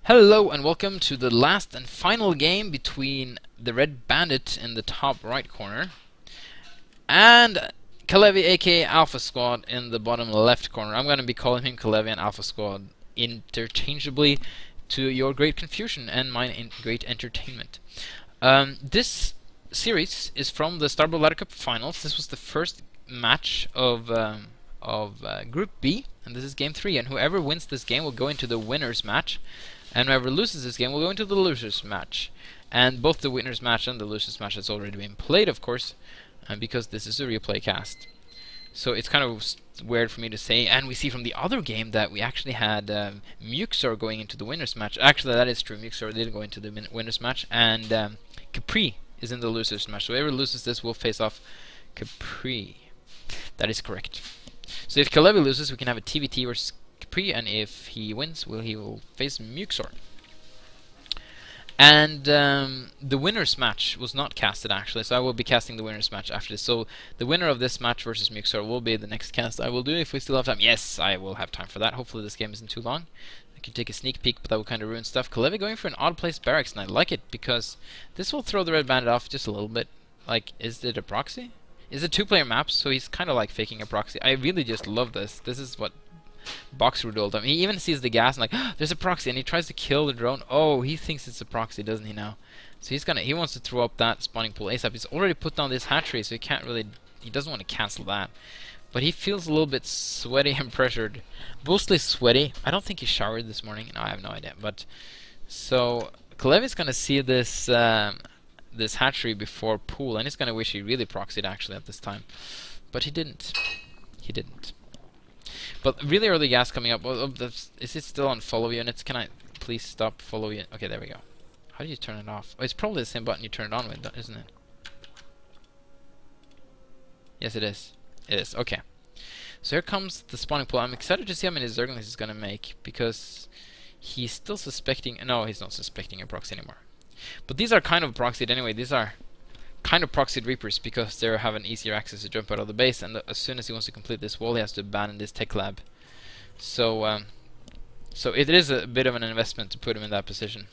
Hello and welcome to the last and final game between the Red Bandit in the top right corner and Kalevi aka Alphasquad in the bottom left corner. I'm going to be calling him Kalevi and Alphasquad interchangeably to your great confusion and mine great entertainment. This series is from the Starboard Ladder Cup finals. This was the first match of Group B, and this is game 3, and whoever wins this game will go into the winners match. And whoever loses this game will go into the losers match. And both the winners match and the losers match has already been played, of course, because this is a replay cast. So it's kind of weird for me to say. And we see from the other game that we actually had Muxor going into the winners match. Actually, that is true. Muxor did go into the winners match. And Capri is in the losers match. So whoever loses this will face off Capri. That is correct. So if Kalevi loses, we can have a TVT versus Capri, and if he wins, he will face Muxor. And the winners match was not casted actually, so I will be casting the winners match after this. So the winner of this match versus Muxor will be the next cast I will do if we still have time. Yes, I will have time for that. Hopefully this game isn't too long. I can take a sneak peek, but that will kind of ruin stuff. Kalevi going for an odd place barracks, and I like it because this will throw the Red Bandit off just a little bit. Like, is it a proxy? It's a two-player map, so he's kind of like faking a proxy. I really just love this. This is what Boxer would all the time. He even sees the gas and like, oh, there's a proxy, and he tries to kill the drone. Oh, he thinks it's a proxy, doesn't he now? So he wants to throw up that spawning pool ASAP. He's already put down this hatchery, so he doesn't want to cancel that. But he feels a little bit sweaty and pressured. Mostly sweaty. I don't think he showered this morning. No, I have no idea. But so Kalevi's gonna see this this hatchery before pool, and he's gonna wish he really proxied actually at this time. But he didn't. He didn't. But really early gas coming up. Is it still on follow units? Can I please stop follow unit? Okay, there we go. How do you turn it off? Oh, it's probably the same button you turn it on with, isn't it? Yes, it is. It is. Okay. So here comes the spawning pool. I'm excited to see how many Zerglings he's going to make, because he's still suspecting... No, he's not suspecting a proxy anymore. But these are kind of proxied anyway. These are kind of proxied Reapers because they have an easier access to jump out of the base, and as soon as he wants to complete this wall, he has to abandon this tech lab. So so it is a bit of an investment to put him in that position.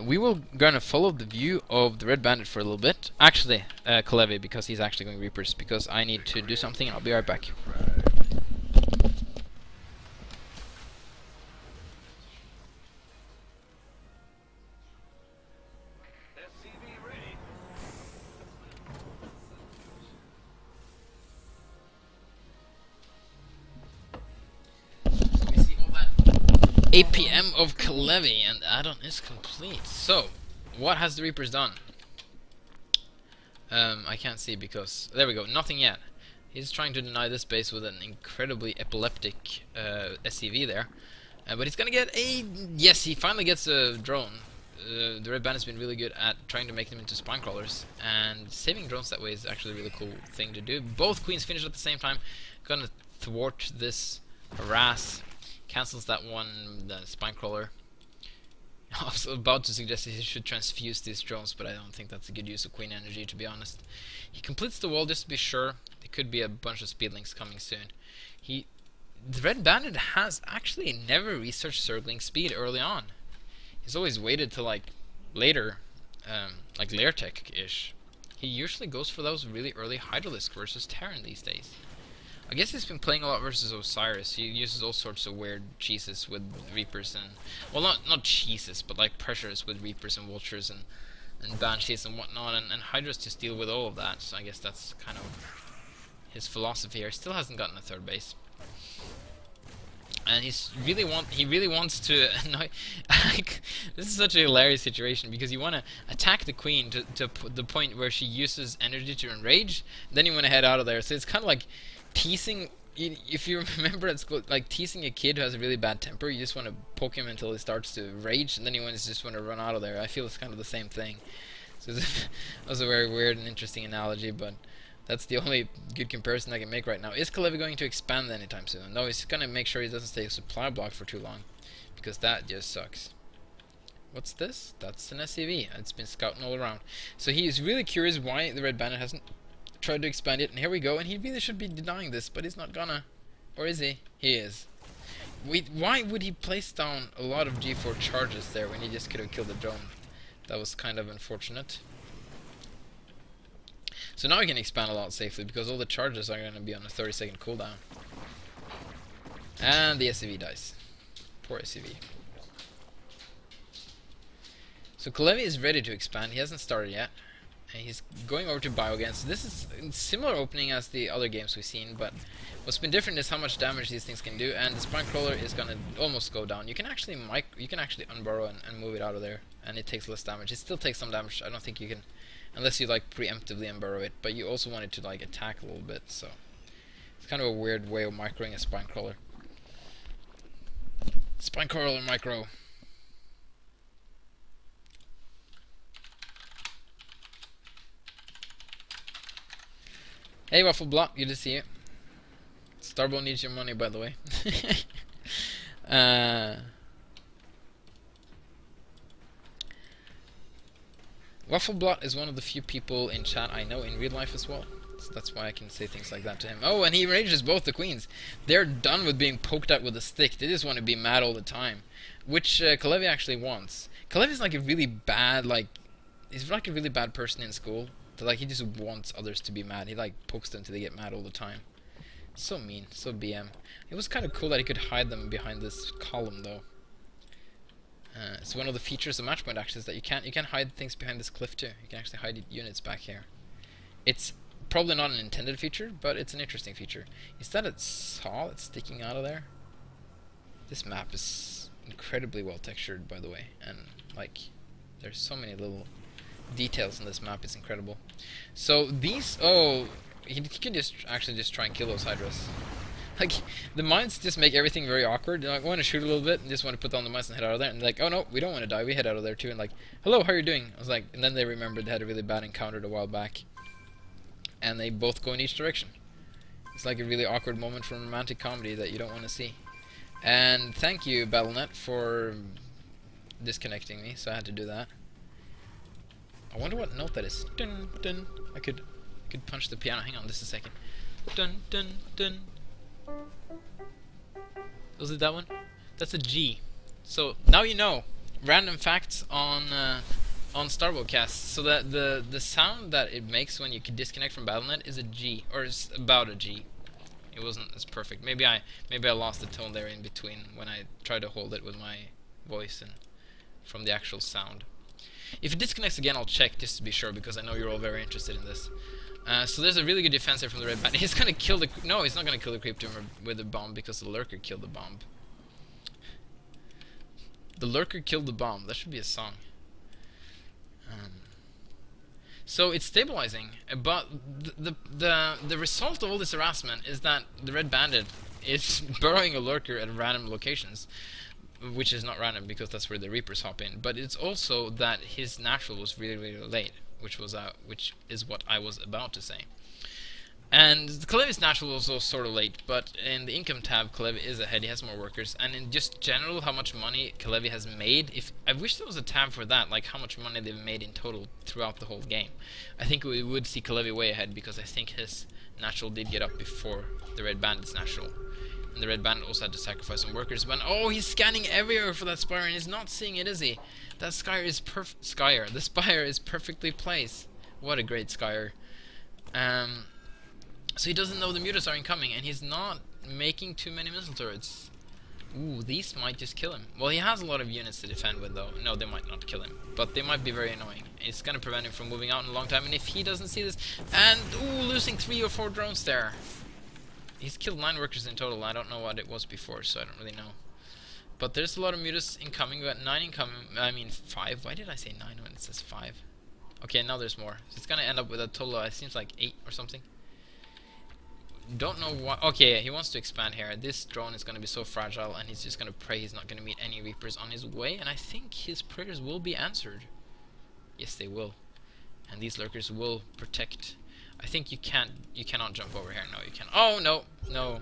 We will gonna follow the view of the Red Bandit for a little bit. Actually, Kalevi, because he's actually going Reapers, because I need to do something, and I'll be right back. 8 PM of Kalevi, and add-on is complete. So, what has the Reapers done? I can't see because... There we go, nothing yet. He's trying to deny this base with an incredibly epileptic SCV there. But he's gonna get a... Yes, he finally gets a drone. The Red Bandit's been really good at trying to make them into spine crawlers, and saving drones that way is actually a really cool thing to do. Both queens finish at the same time. Gonna thwart this harass. Cancels that one, the spine crawler. I was about to suggest that he should transfuse these drones, but I don't think that's a good use of queen energy, to be honest. He completes the wall just to be sure. There could be a bunch of speedlings coming soon. The Red Bandit has actually never researched Zergling speed early on. He's always waited till like later, like lair tech-ish. He usually goes for those really early Hydralisk versus Terran these days. I guess he's been playing a lot versus Osiris. He uses all sorts of weird cheeses with Reapers and... Well, not cheeses, but like pressures with Reapers and Vultures and Banshees and whatnot. And Hydras just deal with all of that. So I guess that's kind of his philosophy here. Still hasn't gotten a third base. And he really wants to annoy... This is such a hilarious situation, because you want to attack the queen to the point where she uses energy to enrage. Then you want to head out of there. So it's kind of like... teasing, if you remember at school, like teasing a kid who has a really bad temper. You just want to poke him until he starts to rage, and then you just want to run out of there. I feel it's kind of the same thing. So that was a very weird and interesting analogy, but that's the only good comparison I can make right now. Is Kalevi going to expand anytime soon? No, he's going to make sure he doesn't stay a supply block for too long, because that just sucks. What's this? That's an SCV. It's been scouting all around. So he is really curious why the Red Bandit hasn't tried to expand it, and here we go, and he really should be denying this, but he's not gonna. Or is he? He is. Wait, why would he place down a lot of G4 charges there when he just could have killed the drone? That was kind of unfortunate. So now we can expand a lot safely because all the charges are going to be on a 30-second cooldown. And the SCV dies. Poor SCV. So Kalevi is ready to expand. He hasn't started yet. And he's going over to Biogan. So this is a similar opening as the other games we've seen, but what's been different is how much damage these things can do, and the Spine Crawler is gonna almost go down. You can actually unburrow and move it out of there, and it takes less damage. It still takes some damage. I don't think you can, unless you like preemptively unburrow it, but you also want it to like attack a little bit, so it's kind of a weird way of microing a Spine Crawler. Spine Crawler micro. Hey Waffle Block, good to see you. Starbow needs your money, by the way. Waffle Block is one of the few people in chat I know in real life as well. So that's why I can say things like that to him. Oh, and he rages both the queens. They're done with being poked at with a stick. They just want to be mad all the time. Which Kalevi actually wants. Kalevi's like a really bad, he's like a really bad person in school. Like, he just wants others to be mad. He like pokes them till they get mad all the time. So mean, so BM. It was kind of cool that he could hide them behind this column though. It's one of the features of Matchpoint actually, is that you can hide things behind this cliff too. You can actually hide units back here. It's probably not an intended feature, but it's an interesting feature. Is that a saw that's sticking out of there? This map is incredibly well textured, by the way, and like there's so many little details in this map. It's incredible. So these, he can just try and kill those hydras. Like, the mines just make everything very awkward. Like, I want to shoot a little bit and just want to put down the mines and head out of there, and like, oh no, we don't want to die, we head out of there too, and like, hello, how are you doing? I was like, and then they remembered they had a really bad encounter a while back, and they both go in each direction. It's like a really awkward moment from romantic comedy that you don't want to see. And thank you, Battle.net, for disconnecting me, so I had to do that. I wonder what note that is. Dun dun. I could punch the piano. Hang on, just a second. Dun dun dun. Was it that one? That's a G. So now you know. Random facts on Starbowcast. So that the sound that it makes when you can disconnect from Battle.net is a G, or is about a G. It wasn't as perfect. Maybe I lost the tone there in between when I tried to hold it with my voice and from the actual sound. If it disconnects again, I'll check just to be sure, because I know you're all very interested in this. So there's a really good defense here from the red bandit. He's gonna kill the... No, he's not gonna kill the creep tumor with a bomb, because the lurker killed the bomb. The lurker killed the bomb. That should be a song. So it's stabilizing, but the result of all this harassment is that the red bandit is burrowing a lurker at random locations. Which is not random, because that's where the Reapers hop in. But it's also that his natural was really, really late, which is what I was about to say. And Kalevi's natural was also sort of late, but in the income tab, Kalevi is ahead. He has more workers, and in just general, how much money Kalevi has made. I wish there was a tab for that, like how much money they've made in total throughout the whole game. I think we would see Kalevi way ahead, because I think his natural did get up before the red bandit's natural. And the red bandit also had to sacrifice some workers. But oh, he's scanning everywhere for that spire and he's not seeing it, is he? That Skyer is the spire is perfectly placed. What a great Skyer. So he doesn't know the mutas are incoming, and he's not making too many missile turrets. Ooh, these might just kill him. Well, he has a lot of units to defend with, though. No, they might not kill him, but they might be very annoying. It's gonna prevent him from moving out in a long time, and if he doesn't see this, and ooh, losing 3 or 4 drones there. He's killed 9 workers in total. I don't know what it was before, so I don't really know. But there's a lot of mutas incoming. We got 9 incoming. I mean 5. Why did I say 9 when it says 5? Okay, now there's more. So it's gonna end up with a total of, it seems like 8 or something. Don't know what. Okay, he wants to expand here. This drone is gonna be so fragile, and he's just gonna pray he's not gonna meet any Reapers on his way. And I think his prayers will be answered. Yes, they will. And these lurkers will protect. I think you cannot jump over here. No, you can't. Oh, no, no.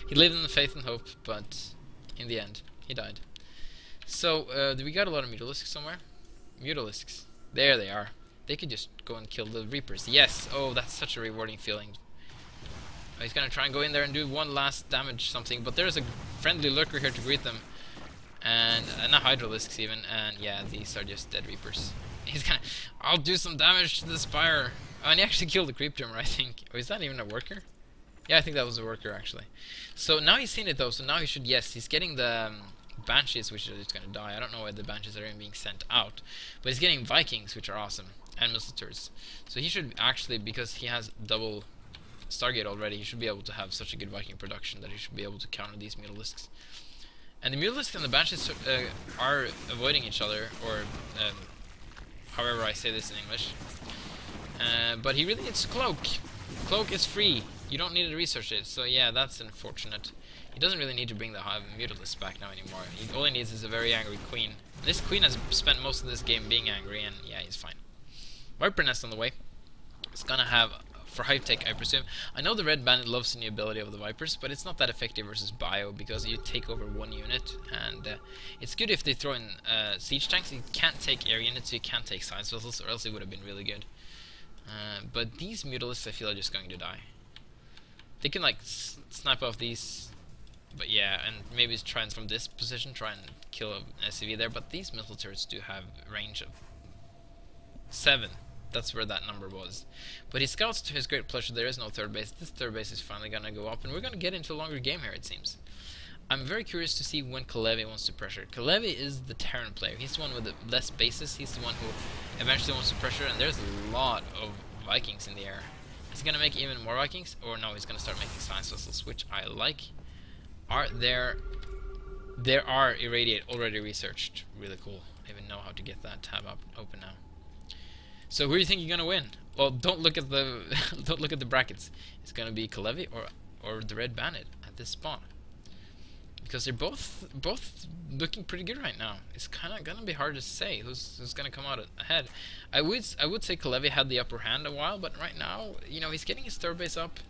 He lived in the faith and hope, but in the end, he died. So, we got a lot of Mutalisks somewhere? Mutalisks. There they are. They could just go and kill the Reapers. Yes! Oh, that's such a rewarding feeling. He's gonna try and go in there and do one last damage something, but there's a friendly lurker here to greet them. And not Hydralisks even, and yeah, these are just dead Reapers. He's gonna, I'll do some damage to the Spire. Oh, and he actually killed the Creep Tumor, I think. Oh, is that even a worker? Yeah, I think that was a worker actually. So now he's seen it though, so now he should, yes, he's getting the Banshees, which are just gonna die. I don't know why the Banshees are even being sent out, but he's getting Vikings, which are awesome, and Missile Turrets. So he should actually, because he has double Stargate already, he should be able to have such a good Viking production that he should be able to counter these Mutalisks. And the Mutalisks and the Banshees are avoiding each other, or however I say this in English. But he really needs Cloak. Cloak is free. You don't need to research it, so yeah, that's unfortunate. He doesn't really need to bring the Mutalisks back now anymore. All he needs is a very angry Queen. This Queen has spent most of this game being angry, and yeah, he's fine. Viper Nest on the way. It's gonna have, for high tech I presume. I know the Red Bandit loves the new ability of the Vipers, but it's not that effective versus Bio, because you take over one unit, and it's good if they throw in siege tanks. You can't take air units, so you can't take science vessels, or else it would have been really good. But these Mutalisks I feel are just going to die. They can like snipe off these, but yeah, and maybe try and from this position try and kill an SCV there, but these missile turrets do have range of 7. That's where that number was. But he scouts to his great pleasure. There is no third base. This third base is finally gonna go up, and we're gonna get into a longer game here, it seems. I'm very curious to see when Kalevi wants to pressure. Kalevi is the Terran player. He's the one with the less bases. He's the one who eventually wants to pressure, and there's a lot of Vikings in the air. Is he gonna make even more Vikings? Or no, he's gonna start making science vessels, which I like. There are Irradiate already researched. Really cool. I even know how to get that tab up open now. So who do you think you're gonna win? Well, don't look at the don't look at the brackets. It's gonna be Kalevi or the Red Bandit at this spawn, because they're both looking pretty good right now. It's kind of gonna be hard to say who's gonna come out ahead. I would say Kalevi had the upper hand a while, but right now, you know, he's getting his third base up.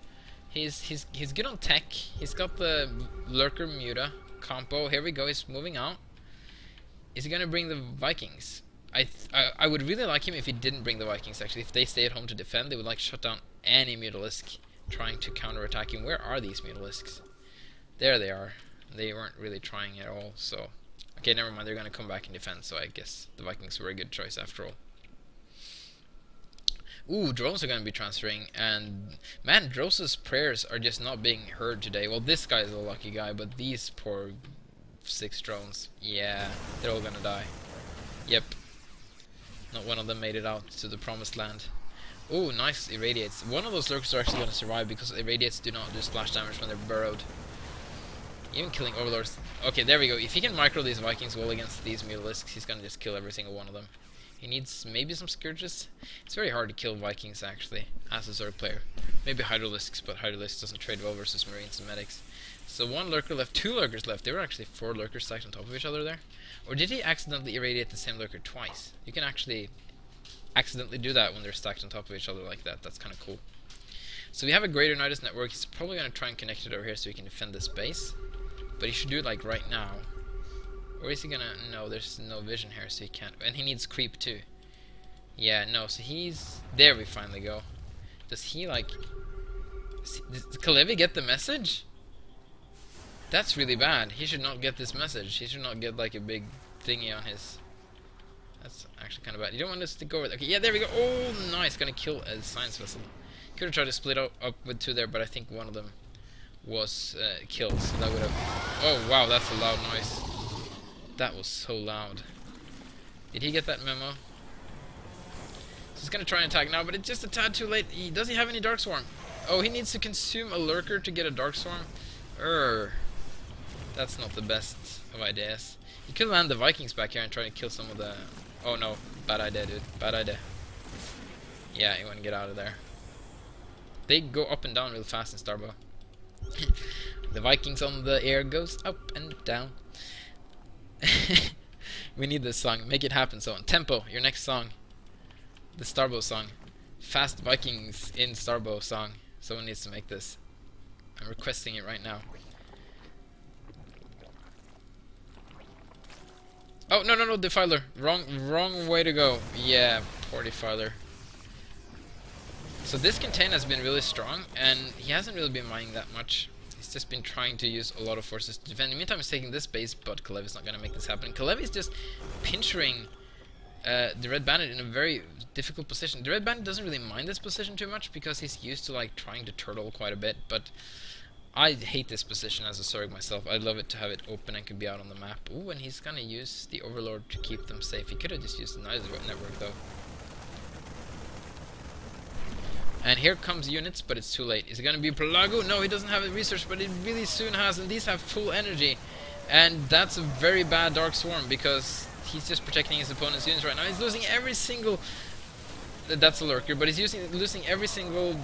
He's good on tech. He's got the Lurker Muta combo. Here we go. He's moving out. Is he gonna bring the Vikings? I would really like him if he didn't bring the Vikings, actually. If they stay at home to defend, they would like shut down any Mutalisk trying to counterattack him. Where are these Mutalisks? There they are. They weren't really trying at all, so... Okay, never mind, they're gonna come back and defend, so I guess the Vikings were a good choice after all. Ooh, drones are gonna be transferring, and... Man, Dross's prayers are just not being heard today. Well, this guy is a lucky guy, but these poor 6 drones, yeah, they're all gonna die. Yep. Not one of them made it out to the promised land. Oh, nice Irradiates. One of those lurkers are actually going to survive, because Irradiates do not do splash damage when they're burrowed. Even killing Overlords. Okay, there we go. If he can micro these Vikings well against these Mutalisks, he's going to just kill every single one of them. He needs maybe some Scourges. It's very hard to kill Vikings, actually, as a Zerg player. Maybe Hydralisks, but Hydralisks doesn't trade well versus Marines and Medics. So 1 lurker left, 2 lurkers left. There were actually 4 lurkers stacked on top of each other there. Or did he accidentally irradiate the same lurker twice? You can actually accidentally do that when they're stacked on top of each other like that. That's kind of cool. So we have a Greater Nidus network. He's probably going to try and connect it over here so he can defend this base. But he should do it like right now. Or is he going to... No, there's no vision here, so he can't. And he needs creep too. Yeah, no, so he's... There we finally go. Does he like... Does Kalevi get the message? That's really bad. He should not get this message. He should not get like a big thingy on his... That's actually kind of bad. You don't want us to go over there. Okay, yeah, there we go. Oh, nice. Gonna kill a science vessel. Could have tried to split up with 2 there, but I think one of them was killed. So that would have... Oh, wow, that's a loud noise. That was so loud. Did he get that memo? So he's gonna try and attack now, but it's just a tad too late. Does he have any Dark Swarm? Oh, he needs to consume a lurker to get a Dark Swarm? That's not the best of ideas. You could land the Vikings back here and try to kill some of the... Oh no, bad idea, dude. Bad idea. Yeah, you want to get out of there. They go up and down real fast in Starbow. The Vikings on the air goes up and down. We need this song. Make it happen, so on. Tempo, your next song. The Starbow song. Fast Vikings in Starbow song. Someone needs to make this. I'm requesting it right now. Oh, no, Defiler. Wrong way to go. Yeah, poor Defiler. So this contain has been really strong, and he hasn't really been mining that much. He's just been trying to use a lot of forces to defend. In the meantime, he's taking this base, but Kalevi's not going to make this happen. Kalevi's just pinchering the Red Bandit in a very difficult position. The Red Bandit doesn't really mind this position too much because he's used to like trying to turtle quite a bit, but I hate this position as a Zerg myself. I'd love it to have it open and could be out on the map. Ooh, and he's gonna use the Overlord to keep them safe. He could have just used the network though. And here comes units, but it's too late. Is it gonna be Pelago? No, he doesn't have it researched, but it really soon has, and these have full energy. And that's a very bad Dark Swarm because he's just protecting his opponent's units right now. He's losing every single... That's a lurker, but he's losing every single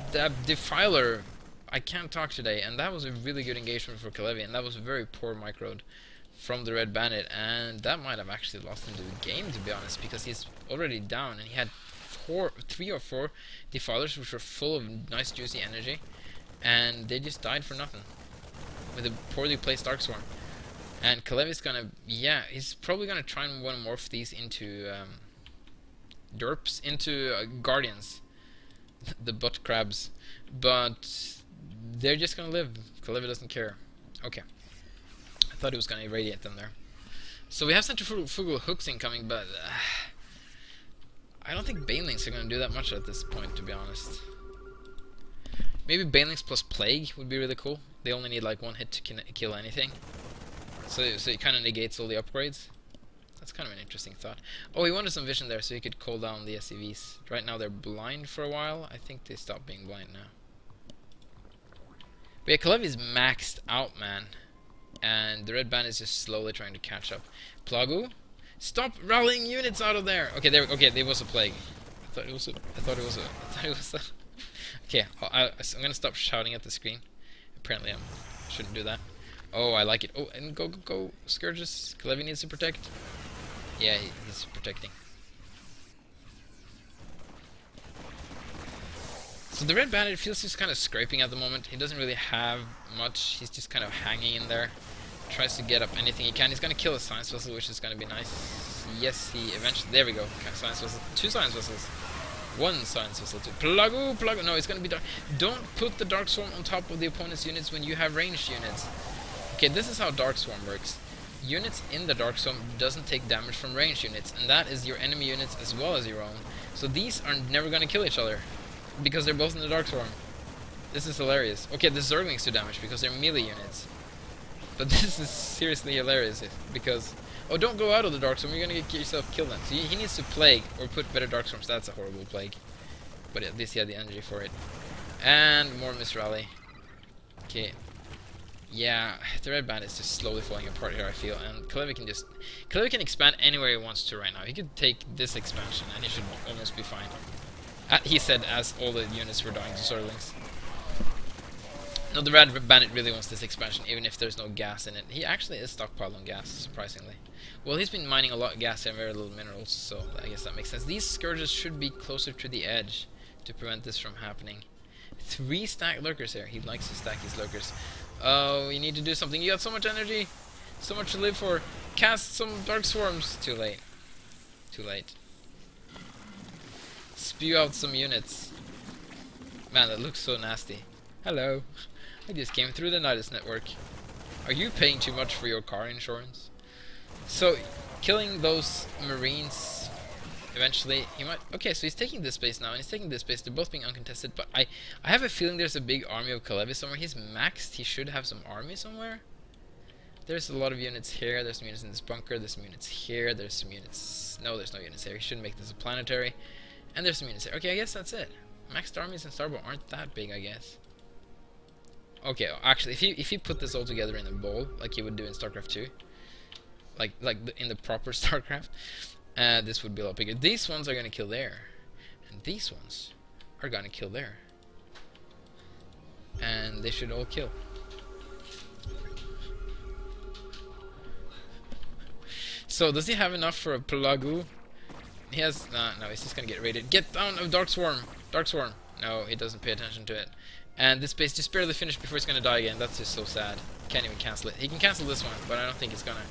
defiler. I can't talk today, and that was a really good engagement for Kalevi, and that was a very poor microed from the Red Bandit, and that might have actually lost him to the game, to be honest, because he's already down, and he had 3 or 4 defilers which were full of nice juicy energy, and they just died for nothing with a poorly placed Dark Swarm. And Kalevi's gonna, yeah, he's probably gonna try and want to morph these into derps, into Guardians, the butt crabs, but they're just gonna live. Kalevi doesn't care. Okay. I thought he was gonna irradiate them there. So we have centrifugal hooks incoming, but I don't think banelings are gonna do that much at this point, to be honest. Maybe banelings plus plague would be really cool. They only need like 1 hit to kill anything. So it kind of negates all the upgrades. That's kind of an interesting thought. Oh, he wanted some vision there so he could call down the SCVs. Right now they're blind for a while. I think they stopped being blind now. But yeah, Kalevi's maxed out, man. And the Red Band is just slowly trying to catch up. Plagu? Stop rallying units out of there! Okay, there was a plague. I thought it was a... Okay, I'm gonna stop shouting at the screen. Apparently I shouldn't do that. Oh, I like it. Oh, and go, Scourges. Kalevi needs to protect. Yeah, he's protecting. So the Red Bandit feels he's kind of scraping at the moment. He doesn't really have much. He's just kind of hanging in there. Tries to get up anything he can. He's going to kill a Science Vessel, which is going to be nice. Yes, he eventually... There we go. Science Vessel. 2 Science Vessels. 1 Science Vessel. 2. Plagu. No, it's going to be dark. Don't put the Dark Swarm on top of the opponent's units when you have ranged units. Okay, this is how Dark Swarm works. Units in the Dark Swarm doesn't take damage from ranged units, and that is your enemy units as well as your own. So these are never going to kill each other, because they're both in the Dark Swarm. This is hilarious. Okay, the Zerglings do damage because they're melee units. But this is seriously hilarious because... Oh, don't go out of the Dark Swarm, you're going to get yourself killed then. So he needs to Plague, or put better Dark Swarms. That's a horrible Plague. But at least he had the energy for it. And more Misrally. Okay. Yeah, the Red Band is just slowly falling apart here, I feel, and Kalevi can expand anywhere he wants to right now. He could take this expansion, and he should almost be fine. He said as all the units were dying to Zerglings. No, the Red Bandit really wants this expansion, even if there's no gas in it. He actually is stockpiled on gas, surprisingly. Well, he's been mining a lot of gas and very little minerals, so I guess that makes sense. These Scourges should be closer to the edge to prevent this from happening. 3 stack lurkers here. He likes to stack his lurkers. Oh, you need to do something. You got so much energy. So much to live for. Cast some Dark Swarms. Too late. Too late. Spew out some units. Man, that looks so nasty. Hello. I just came through the Nidus network. Are you paying too much for your car insurance? So, killing those Marines... Eventually, he might... Okay, so he's taking this base now, and he's taking this base. They're both being uncontested, but I have a feeling there's a big army of Kalevi somewhere. He's maxed. He should have some army somewhere. There's a lot of units here. There's some units in this bunker. There's some units here. There's some units... No, there's no units here. He should make this a planetary. And there's some units here. Okay, I guess that's it. Maxed armies in Starboard aren't that big, I guess. Okay, actually, if he put this all together in a bowl, like you would do in StarCraft 2, like in the proper StarCraft... this would be a lot bigger. These ones are going to kill there. And these ones are going to kill there. And they should all kill. So, does he have enough for a Plagu? He has... no, he's just going to get raided. Get down of Dark Swarm! Dark Swarm! No, he doesn't pay attention to it. And this base, just barely finished before he's going to die again. That's just so sad. Can't even cancel it. He can cancel this one, but I don't think it's going to...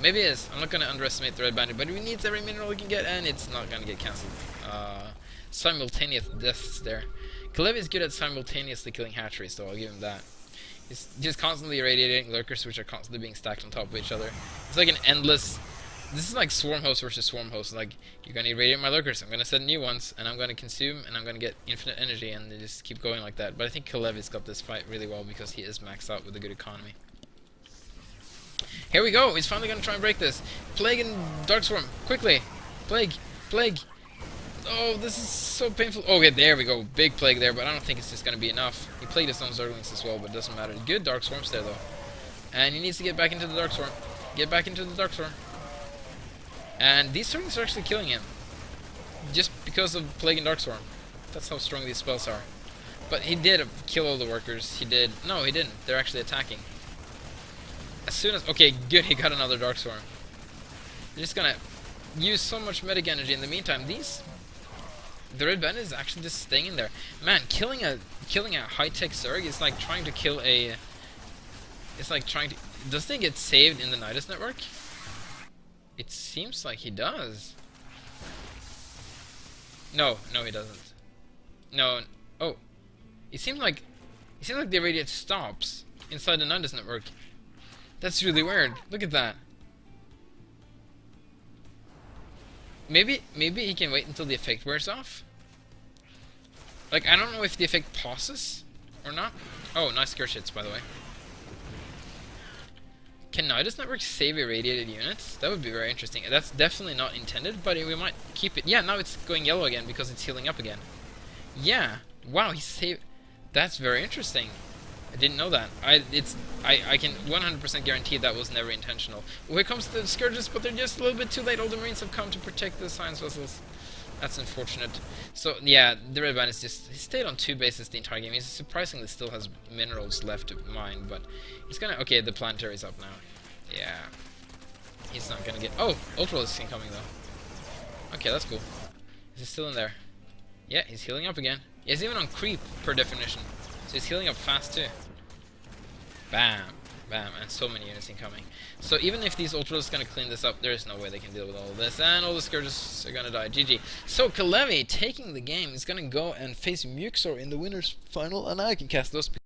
Maybe it is. I'm not going to underestimate the Red Bandit, but he needs every mineral he can get, and it's not going to get cancelled. simultaneous deaths there. Kalev is good at simultaneously killing hatcheries, though, I'll give him that. He's just constantly irradiating lurkers, which are constantly being stacked on top of each other. It's like an endless... This is like swarm host versus swarm host. Like, you're gonna irradiate my lurkers, I'm gonna set new ones, and I'm gonna consume, and I'm gonna get infinite energy, and they just keep going like that. But I think Kalev has got this fight really well because he is maxed out with a good economy. Here we go, he's finally gonna try and break this. Plague and Darkswarm, quickly! Plague! Plague! Oh, this is so painful. Oh, yeah, there we go. Big Plague there, but I don't think it's just gonna be enough. He plagued his own Zerglings as well, but it doesn't matter. Good Darkswarms there, though. And he needs to get back into the Darkswarm. Get back into the Darkswarm. And these Zerglings are actually killing him. Just because of Plague and Darkswarm. That's how strong these spells are. But he did kill all the workers. He did... No, he didn't. They're actually attacking. As soon as... Okay, good, he got another Darkswarm. They're just gonna use so much medic energy. In the meantime, these... The red bandit is actually just staying in there. Man, killing a high-tech Zerg is like trying to kill a... It's like trying to... Does he get saved in the Nidus network? It seems like he does. No, he doesn't. No. Oh. It seems like the irradiate stops inside the Nidus network. That's really weird. Look at that. Maybe he can wait until the effect wears off. Like, I don't know if the effect pauses or not. Oh, nice curse hits, by the way. Can Nidus Network save irradiated units? That would be very interesting. That's definitely not intended, but we might keep it. Yeah, now it's going yellow again because it's healing up again. Yeah. Wow, he saved... That's very interesting. I didn't know that. I can 100% guarantee that was never intentional. Well, here comes the Scourges, but they're just a little bit too late. All the Marines have come to protect the science vessels. That's unfortunate. So, yeah, the Red Bandit he stayed on 2 bases the entire game. He surprisingly still has minerals left to mine, but he's gonna... Okay, the planetary's up now. Yeah. He's not gonna get... Oh, Ultralisk incoming, though. Okay, that's cool. Is he still in there? Yeah, he's healing up again. Yeah, he's even on creep, per definition. So he's healing up fast, too. Bam. Bam. And so many units incoming. So even if these Ultras are going to clean this up, there is no way they can deal with all of this. And all the Scourges are going to die. GG. So Kalevi, taking the game, is going to go and face Muxor in the winner's final. And I can cast those...